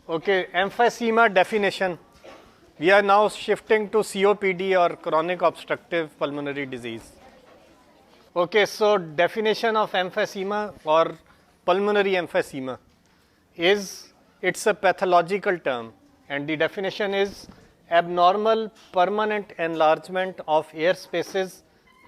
Okay, emphysema definition. We are now shifting to COPD or chronic obstructive pulmonary disease. Okay, so definition of emphysema or pulmonary emphysema is, it's a pathological term, and the definition is abnormal permanent enlargement of air spaces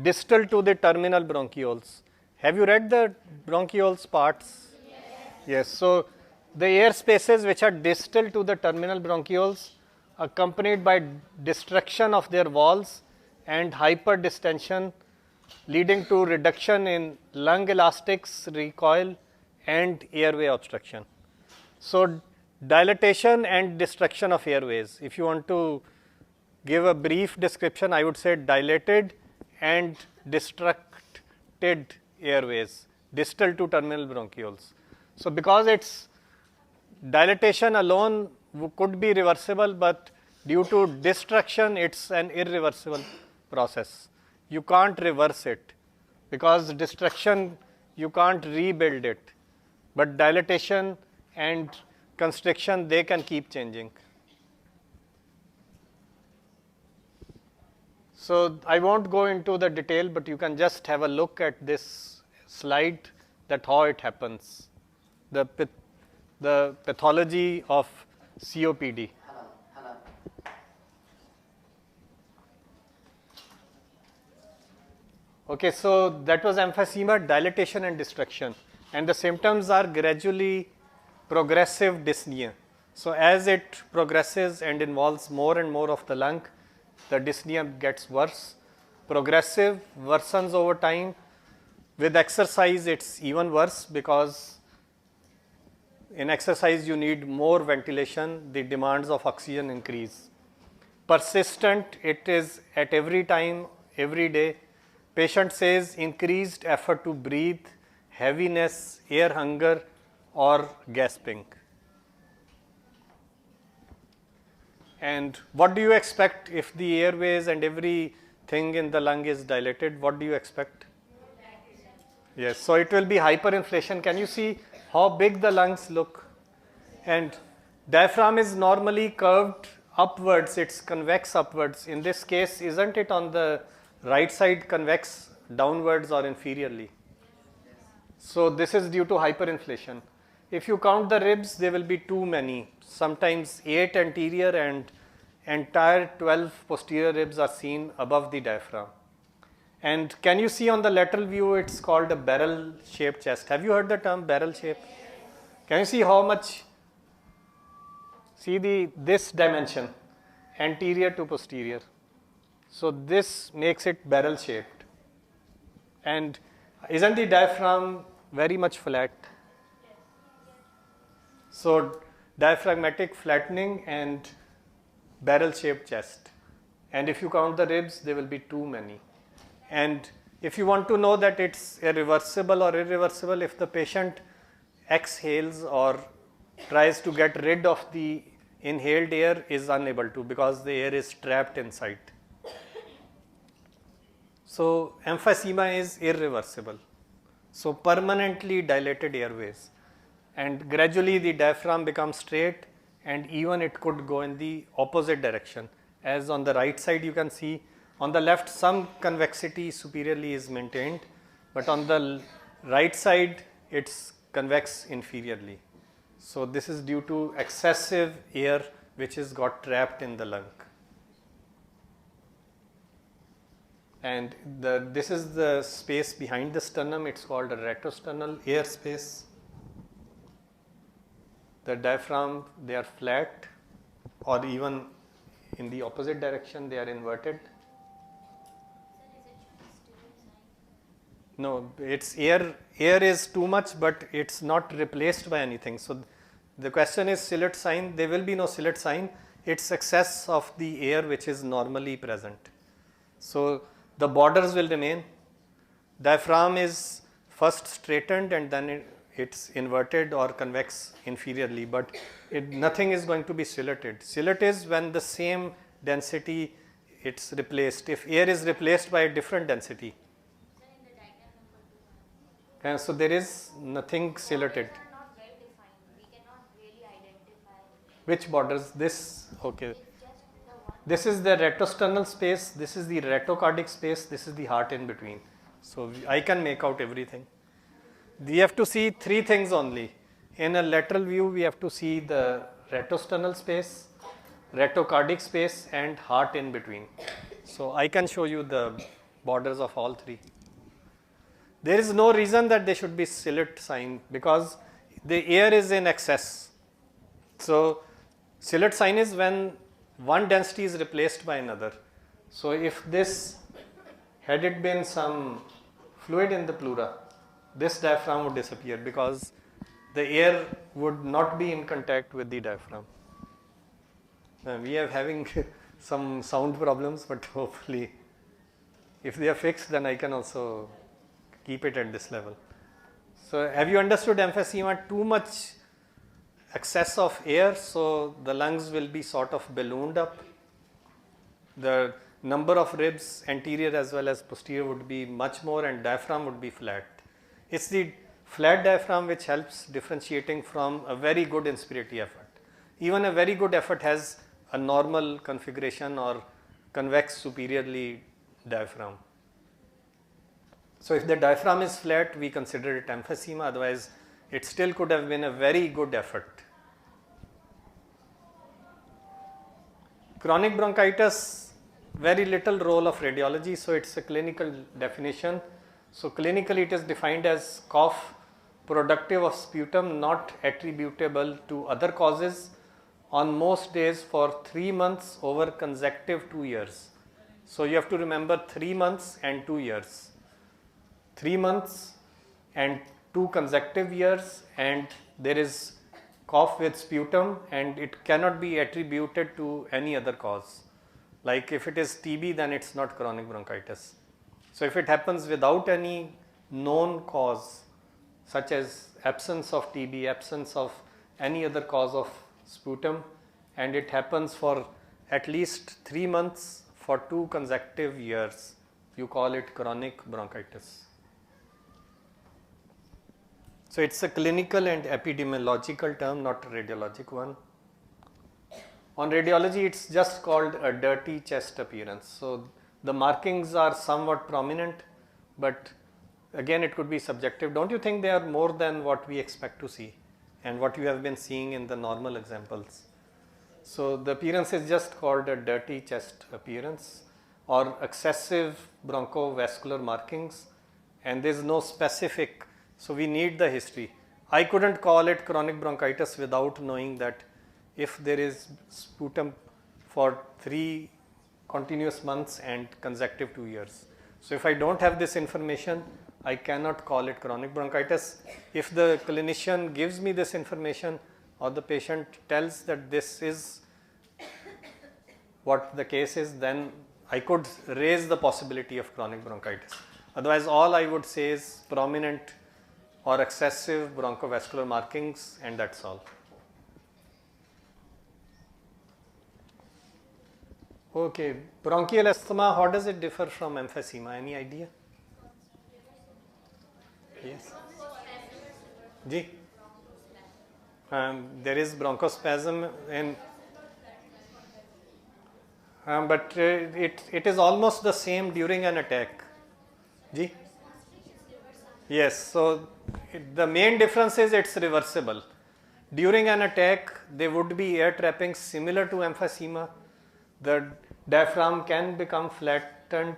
distal to the terminal bronchioles. Have you read the bronchioles parts? Yes, so the air spaces which are distal to the terminal bronchioles, accompanied by destruction of their walls and hyperdistension, leading to reduction in lung elastics, recoil, and airway obstruction. So, dilatation and destruction of airways. If you want to give a brief description, I would say dilated and destructed airways, distal to terminal bronchioles. So, because it's dilatation alone could be reversible, but due to destruction, it's an irreversible process. You can't reverse it because destruction, you can't rebuild it, but dilatation and constriction, they can keep changing. So I won't go into the detail, but you can just have a look at this slide, that how it happens, the pathology of COPD. Okay, so that was emphysema, dilatation and destruction, and the symptoms are gradually progressive dyspnea. So as it progresses and involves more and more of the lung, the dyspnea gets worse. Progressive worsens over time. With exercise, it's even worse because in exercise you need more ventilation, the demands of oxygen increase. Persistent, it is at every time, every day. Patient says increased effort to breathe, heaviness, air hunger, or gasping. And what do you expect if the airways and everything in the lung is dilated? What do you expect? Yes, so it will be hyperinflation. Can you see how big the lungs look? And diaphragm is normally curved upwards, it's convex upwards. In this case, isn't it on the right side convex downwards or inferiorly? So this is due to hyperinflation. If you count the ribs, there will be too many. Sometimes 8 anterior and entire 12 posterior ribs are seen above the diaphragm. And can you see on the lateral view, it's called a barrel shaped chest. Have you heard the term barrel shape? Can you see how much? See this dimension, anterior to posterior. So this makes it barrel shaped. And isn't the diaphragm very much flat? So diaphragmatic flattening and barrel shaped chest. And if you count the ribs, there will be too many. And if you want to know that it's irreversible or irreversible, if the patient exhales or tries to get rid of the inhaled air, is unable to because the air is trapped inside. So emphysema is irreversible. So permanently dilated airways, and gradually the diaphragm becomes straight, and even it could go in the opposite direction. As on the right side you can see, on the left some convexity superiorly is maintained, but on the right side it's convex inferiorly. So this is due to excessive air which is got trapped in the lung. And this is the space behind the sternum, it's called a retrosternal air space. The diaphragm, they are flat, or even in the opposite direction they are inverted. No, it's air is too much, but it's not replaced by anything. So the question is Sillett sign. There will be no Sillett sign. It's excess of the air which is normally present. So the borders will remain. Diaphragm is first straightened and then it's inverted or convex inferiorly, but nothing is going to be silleted. Sillet is when the same density it's replaced. If air is replaced by a different density. So there is nothing silleted. Are not well defined. We cannot really identify. Which borders? This, okay. This is the retrosternal space, this is the retrocardiac space, this is the heart in between. So I can make out everything. We have to see three things only. In a lateral view, we have to see the retrosternal space, retrocardiac space, and heart in between. So I can show you the borders of all three. There is no reason that they should be Silet sign because the air is in excess. So Silet sign is when one density is replaced by another. So if this had it been some fluid in the pleura, this diaphragm would disappear because the air would not be in contact with the diaphragm. We are having some sound problems, but hopefully if they are fixed, then I can also keep it at this level. So have you understood emphysema? Too much excess of air, so the lungs will be sort of ballooned up. The number of ribs, anterior as well as posterior, would be much more, and diaphragm would be flat. It's the flat diaphragm which helps differentiating from a very good inspiratory effort. Even a very good effort has a normal configuration or convex superiorly diaphragm. So if the diaphragm is flat, we consider it emphysema, otherwise it still could have been a very good effort. Chronic bronchitis, very little role of radiology, so it's a clinical definition. So clinically it is defined as cough productive of sputum not attributable to other causes on most days for 3 months over consecutive 2 years. So you have to remember 3 months and 2 years. 3 months and 2 consecutive years, and there is cough with sputum and it cannot be attributed to any other cause. Like if it is TB, then it's not chronic bronchitis. So if it happens without any known cause, such as absence of TB, absence of any other cause of sputum, and it happens for at least 3 months for 2 consecutive years, you call it chronic bronchitis. So it's a clinical and epidemiological term, not a radiologic one. On radiology, it's just called a dirty chest appearance. So the markings are somewhat prominent, but again it could be subjective. Don't you think they are more than what we expect to see and what you have been seeing in the normal examples? So the appearance is just called a dirty chest appearance or excessive bronchovascular markings, and there is no specific. So we need the history. I couldn't call it chronic bronchitis without knowing that if there is sputum for 3 continuous months and consecutive 2 years. So if I don't have this information, I cannot call it chronic bronchitis. If the clinician gives me this information or the patient tells that this is what the case is, then I could raise the possibility of chronic bronchitis. Otherwise, all I would say is prominent or excessive bronchovascular markings, and that's all. Okay, bronchial asthma, how does it differ from emphysema? Any idea? Yes. Ji? There is bronchospasm, and but it is almost the same during an attack. Ji? Yes, so the main difference is it's reversible. During an attack, there would be air trapping similar to emphysema. The diaphragm can become flattened.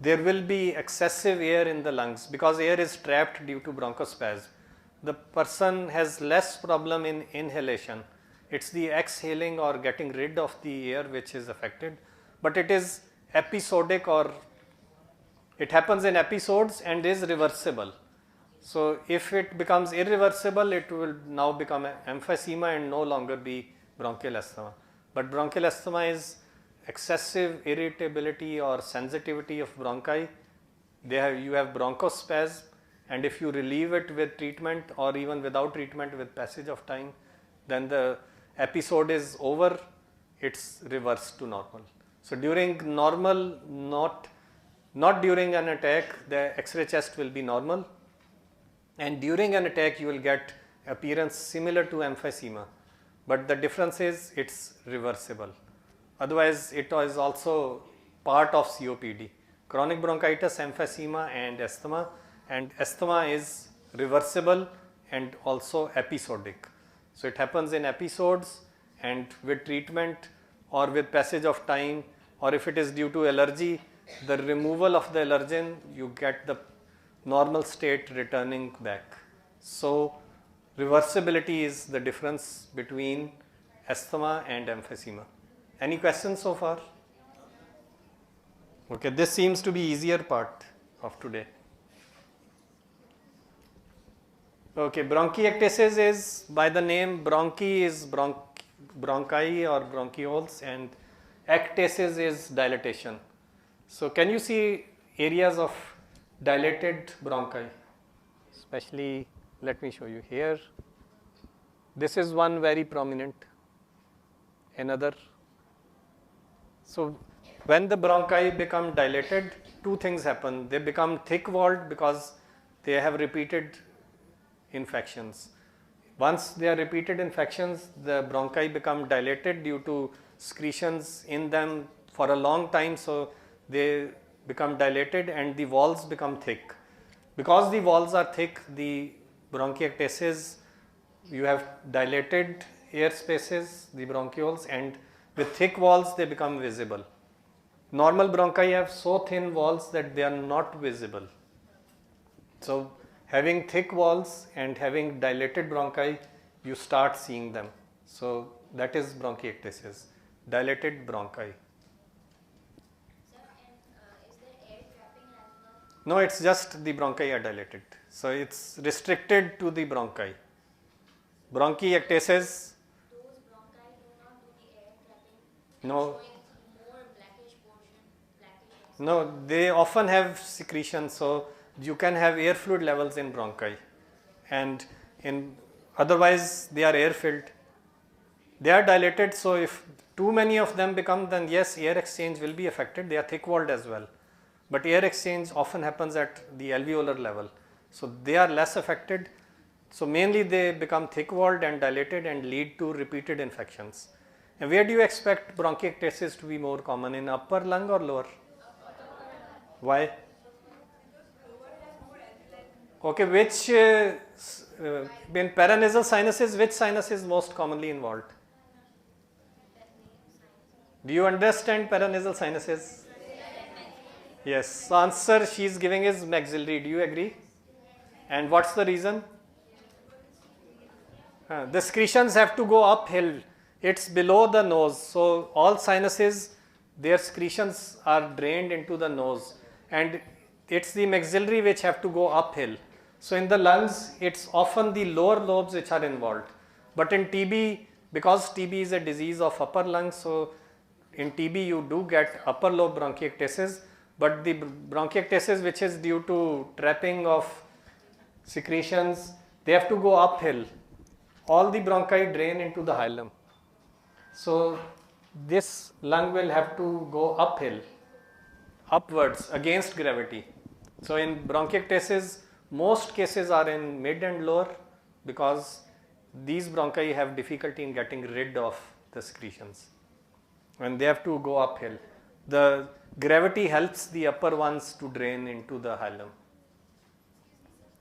There will be excessive air in the lungs because air is trapped due to bronchospasm. The person has less problem in inhalation. It's the exhaling or getting rid of the air which is affected, but it is episodic, or it happens in episodes and is reversible. So if it becomes irreversible, it will now become emphysema and no longer be bronchial asthma. But bronchial asthma is excessive irritability or sensitivity of bronchi. You have bronchospasm, and if you relieve it with treatment or even without treatment with passage of time, then the episode is over, it's reversed to normal. So during normal, not during an attack, the X-ray chest will be normal, and during an attack you will get appearance similar to emphysema. but the difference is it's reversible. Otherwise, it is also part of COPD. Chronic bronchitis, emphysema and asthma is reversible and also episodic. So it happens in episodes, and with treatment or with passage of time, or if it is due to allergy, the removal of the allergen, you get the normal state returning back. So reversibility is the difference between asthma and emphysema. Any questions so far? Okay, this seems to be easier part of today. Okay, bronchiectasis is by the name, bronchi is bronchi or bronchioles, and ectasis is dilatation. So can you see areas of dilated bronchi? Especially, let me show you here. This is one very prominent, another. So when the bronchi become dilated, two things happen. They become thick-walled because they have repeated infections. Once they are repeated infections, the bronchi become dilated due to secretions in them for a long time, so they become dilated and the walls become thick. Because the walls are thick, the bronchiectasis, you have dilated air spaces, the bronchioles, and with thick walls they become visible. Normal bronchi have so thin walls that they are not visible. So having thick walls and having dilated bronchi, you start seeing them. So that is bronchiectasis, dilated bronchi. No, it's just the bronchi are dilated. So it's restricted to the bronchi. Bronchiectasis. Those bronchi do not do the air trapping. No. Showing more blackish portion, blackish. No, they often have secretion, so you can have air fluid levels in bronchi, and in otherwise they are air filled. They are dilated, so if too many of them become, then yes, air exchange will be affected. They are thick walled as well. But air exchange often happens at the alveolar level, so they are less affected. So mainly they become thick walled and dilated and lead to repeated infections. And where do you expect bronchiectasis to be more common, in upper lung or lower? Why? Okay, which in paranasal sinuses, which sinus is most commonly involved? Do you understand paranasal sinuses? Yes. So answer she is giving is maxillary. Do you agree? And what's the reason? The secretions have to go uphill. It's below the nose. So all sinuses, their secretions are drained into the nose, and it's the maxillary which have to go uphill. So in the lungs, it's often the lower lobes which are involved. But in TB, because TB is a disease of upper lungs, so in TB you do get upper lobe bronchiectasis. But the bronchiectasis which is due to trapping of secretions, they have to go uphill. All the bronchi drain into the hilum. So this lung will have to go uphill, upwards against gravity. So in bronchiectasis, most cases are in mid and lower because these bronchi have difficulty in getting rid of the secretions and they have to go uphill. The gravity helps the upper ones to drain into the hilum.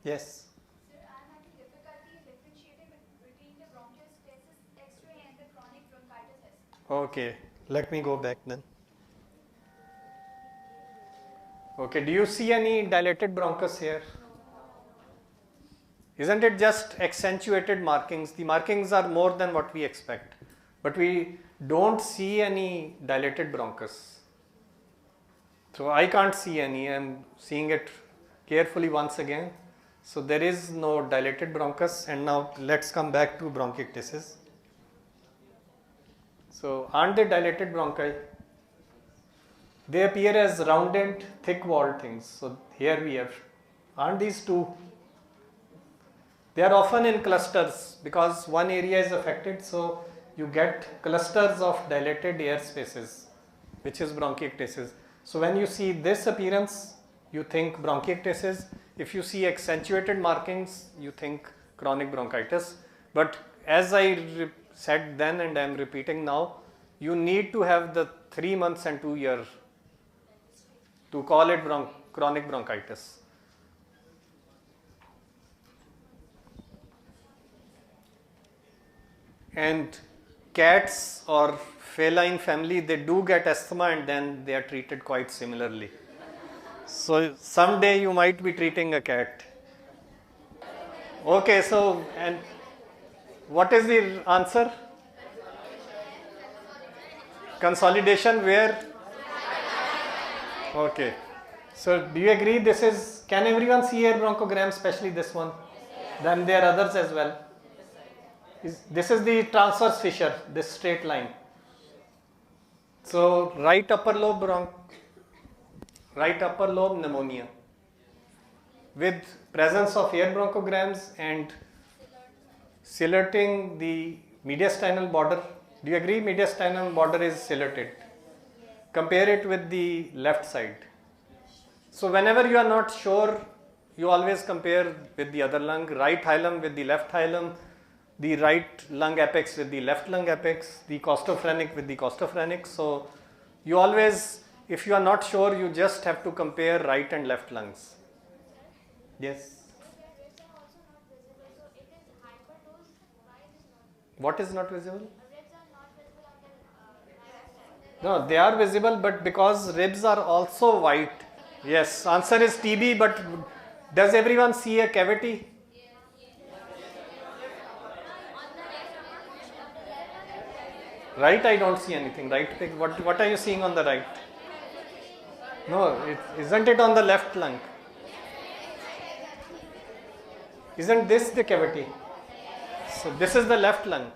Yes? Sir, I am having difficulty differentiating between the bronchiectasis X-ray and the chronic bronchitis. Okay, let me go back then. Okay, do you see any dilated bronchus here? Isn't it just accentuated markings? The markings are more than what we expect, but we don't see any dilated bronchus. So I can't see any. I'm seeing it carefully once again. So there is no dilated bronchus. And now let's come back to bronchiectasis. So aren't they dilated bronchi? They appear as rounded, thick-walled things. So here we have, aren't these two? They are often in clusters because one area is affected. So you get clusters of dilated air spaces, which is bronchiectasis. So when you see this appearance, you think bronchiectasis. If you see accentuated markings, you think chronic bronchitis. But as I said then and I am repeating now, you need to have the 3 months and 2 years to call it chronic bronchitis. And cats or feline family, they do get asthma and then they are treated quite similarly. So someday you might be treating a cat. Okay, so and what is the answer? Consolidation where? Okay. So do you agree this is, can everyone see air bronchogram, especially this one? Then there are others as well. This is the transverse fissure, this straight line. So right upper lobe pneumonia with presence of air bronchograms and silueting the mediastinal border. Do you agree mediastinal border is silueted? Compare it with the left side. So whenever you are not sure, you always compare with the other lung, right hilum with the left hilum, the right lung apex with the left lung apex, the costophrenic with the costophrenic. So you always, if you are not sure, you just have to compare right and left lungs. Yes. Ribs are also not visible, so it is hyperdose. Why it is not visible? What is not visible? Ribs are not visible on the right side. No, they are visible, but because ribs are also white. Yes, answer is TB, but does everyone see a cavity? Right, I don't see anything. Right, what are you seeing on the right? No, isn't it on the left lung? Isn't this the cavity? So this is the left lung.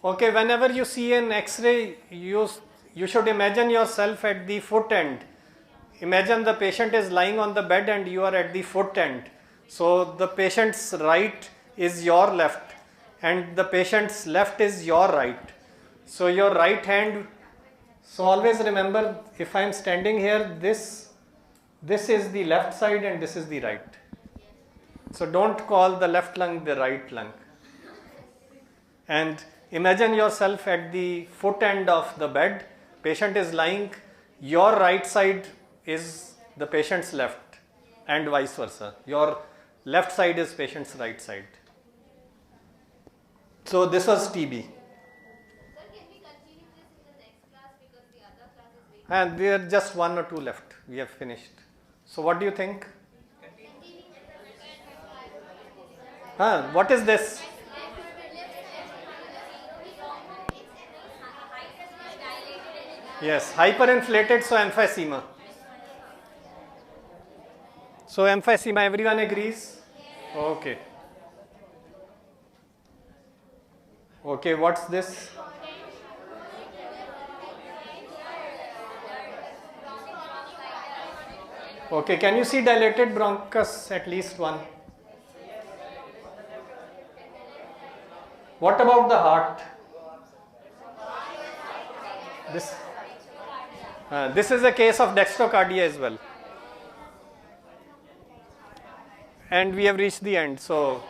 Okay, whenever you see an X-ray, you should imagine yourself at the foot end. Imagine the patient is lying on the bed and you are at the foot end. So the patient's right is your left and the patient's left is your right. So your right hand, so always remember, if I am standing here, this is the left side and this is the right. So don't call the left lung the right lung. And imagine yourself at the foot end of the bed, patient is lying, your right side is the patient's left and vice versa. Your left side is patient's right side. So this was TB. Sir, can we continue this in the next class because the other class is waiting? And there are just 1 or 2 left. We have finished. So what do you think? What is this? Yes, hyperinflated, so emphysema. So emphysema, everyone agrees? Okay. Okay, what's this? Okay, can you see dilated bronchus, at least one? What about the heart? This is a case of dextrocardia as well. And we have reached the end, so